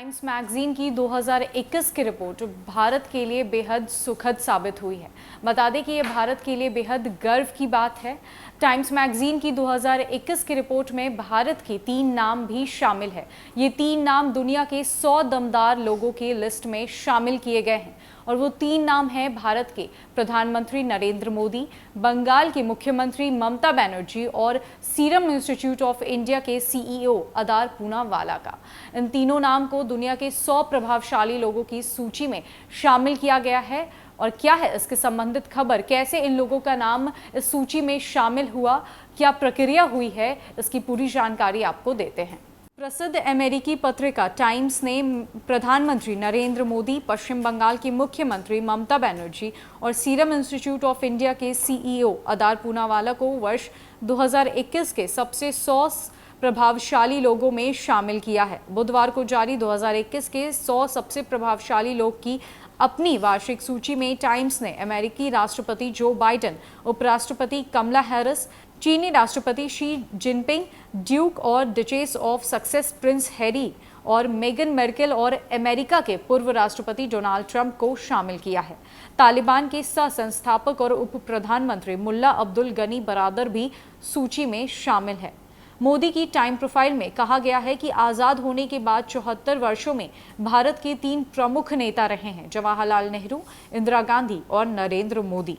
Times magazine की 2021 की report Bharat के लिए बेहद सुखद साबित हुई है। बता दें कि ये भारत के लिए बेहद गर्व की बात है। टाइम्स मैगजीन की 2021 की रिपोर्ट में भारत के 3 नाम भी शामिल है। ये 3 नाम दुनिया के 100 दमदार लोगों की लिस्ट में शामिल किए गए हैं और वो 3 नाम हैं भारत के प्रधानमंत्री नरेंद्र मोदी, बंगाल की मुख्यमंत्री ममता बनर्जी और सीरम इंस्टीट्यूट ऑफ इंडिया के सीईओ अदार पूनावाला का। इन तीनों नाम को दुनिया के 100 प्रभावशाली लोगों की सूची में शामिल किया गया है। और क्या है इसके संबंधित खबर, कैसे इन लोगों का नाम इस सूची में शामिल हुआ, क्या प्रक्रिया हुई है, इसकी पूरी जानकारी आपको देते हैं। प्रसिद्ध अमेरिकी पत्रिका टाइम्स ने प्रधानमंत्री नरेंद्र मोदी, पश्चिम बंगाल की मुख्यमंत्री ममता बनर्जी और सीरम इंस्टीट्यूट ऑफ इंडिया के सीईओ अदार पूनावाला को वर्ष 2021 के सबसे 100 प्रभावशाली लोगों में शामिल किया है। बुधवार को जारी 2021 के 100 सबसे प्रभावशाली लोग की अपनी वार्षिक सूची में टाइम्स ने अमेरिकी राष्ट्रपति जो बाइडेन, उपराष्ट्रपति कमला हैरिस, चीनी राष्ट्रपति शी जिनपिंग, ड्यूक और duchess of success Prince Harry और मेगन मर्केल और अमेरिका के पूर्व राष्ट्रपति डोनाल्ड ट्रंप को शामिल किया है। तालिबान के सह संस्थापक और उप प्रधानमंत्री मुल्ला अब्दुल गनी बरादर भी सूची में शामिल है। मोदी की टाइम प्रोफाइल में कहा गया है कि आज़ाद होने के बाद 74 वर्षों में भारत के 3 प्रमुख नेता रहे हैं, जवाहरलाल नेहरू, इंदिरा गांधी और नरेंद्र मोदी।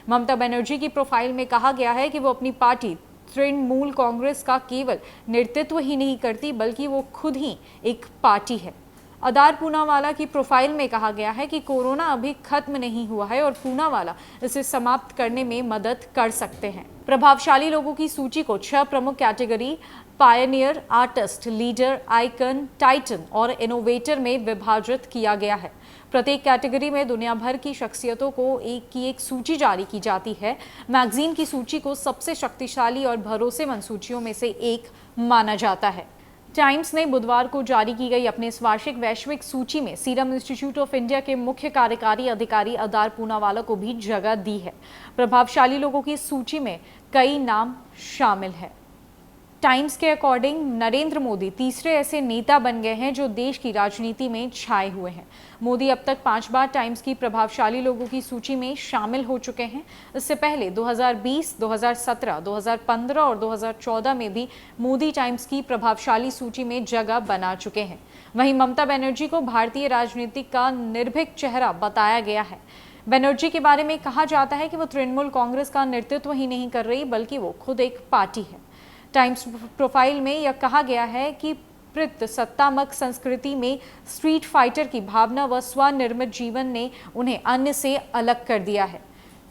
ममता बनर्जी की प्रोफाइल में कहा गया है कि वो अपनी पार्टी तृणमूल कांग्रेस का केवल नेतृत्व ही नहीं करती बल्कि वो खुद ही एक पार्टी है। अदार पूनावाला की प्रोफाइल में कहा गया है कि कोरोना अभी खत्म नहीं हुआ है और पूनावाला इसे समाप्त करने में मदद कर सकते हैं। प्रभावशाली लोगों की सूची को 6 प्रमुख category Pioneer, artist, leader, icon, Titan और इनोवेटर में विभाजित किया गया है। प्रत्येक कैटेगरी में दुनिया भर की शख्सियतों को एक सूची जारी की जाती है। मैगजीन की सूची को सबसे शक्तिशाली और भरोसेमंद सूचियों में से एक माना जाता है। टाइम्स ने बुधवार को जारी की गई अपने इस वार्षिक वैश्विक सूची में सीरम इंस्टीट्यूट ऑफ इंडिया के मुख्य कार्यकारी अधिकारी अदार पूनावाला को भी जगह दी है। प्रभावशाली लोगों की सूची में कई नाम शामिल हैं। टाइम्स के अकॉर्डिंग नरेंद्र मोदी तीसरे ऐसे नेता बन गए हैं जो देश की राजनीति में छाए हुए हैं। मोदी अब तक 5 बार टाइम्स की प्रभावशाली लोगों की सूची में शामिल हो चुके हैं। इससे पहले 2020, 2017, 2015 और 2014 में भी मोदी टाइम्स की प्रभावशाली सूची में जगह बना चुके हैं। वहीं ममता बनर्जी को भारतीय राजनीति का निर्भीक चेहरा बताया गया है। बनर्जी के बारे में कहा जाता है कि वो तृणमूल कांग्रेस का नेतृत्व ही नहीं कर रही बल्कि वो खुद एक पार्टी है। टाइम्स प्रोफाइल में यह कहा गया है कि सत्तात्मक संस्कृति में स्ट्रीट फाइटर की भावना व स्वनिर्मित जीवन ने उन्हें अन्य से अलग कर दिया है।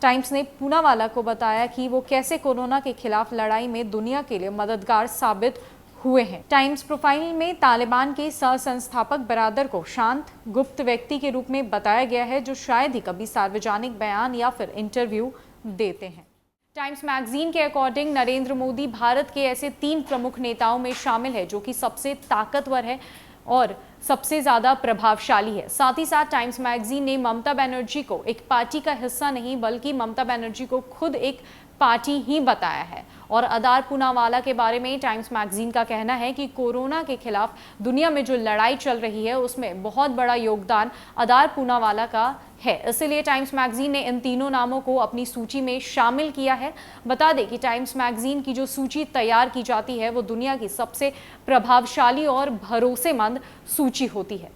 टाइम्स ने पूनावाला को बताया कि वो कैसे कोरोना के खिलाफ लड़ाई में दुनिया के लिए मददगार साबित हुए हैं। टाइम्स प्रोफाइल में तालिबान के सह संस्थापक बरादर को शांत, गुप्त व्यक्ति के रूप में बताया गया है जो शायद ही कभी सार्वजनिक बयान या फिर इंटरव्यू देते हैं। टाइम्स मैगजीन के अकॉर्डिंग नरेंद्र मोदी भारत के ऐसे 3 प्रमुख नेताओं में शामिल है जो कि सबसे ताकतवर है और सबसे ज़्यादा प्रभावशाली है। साथ ही साथ टाइम्स मैगजीन ने ममता बनर्जी को एक पार्टी का हिस्सा नहीं बल्कि ममता बनर्जी को खुद एक पार्टी ही बताया है। और अदार पूनावाला के बारे में टाइम्स मैगजीन का कहना है कि कोरोना के खिलाफ दुनिया में जो लड़ाई चल रही है उसमें बहुत बड़ा योगदान अदार पूनावाला का है। इसलिए टाइम्स मैगजीन ने इन तीनों नामों को अपनी सूची में शामिल किया है। बता दें कि टाइम्स मैगजीन की जो सूची तैयार की जाती है वो दुनिया की सबसे प्रभावशाली और भरोसेमंद सूची होती है।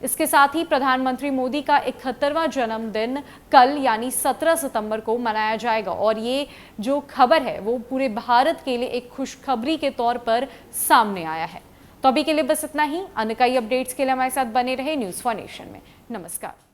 इसके साथ ही प्रधानमंत्री मोदी का 71वां जन्मदिन कल यानी 17 सितंबर को मनाया जाएगा और ये जो खबर है वो पूरे भारत के लिए एक खुशखबरी के तौर पर सामने आया है। तो अभी के लिए बस इतना ही। अन्य कई अपडेट्स के लिए हमारे साथ बने रहे न्यूज़ फॉर नेशन में। नमस्कार।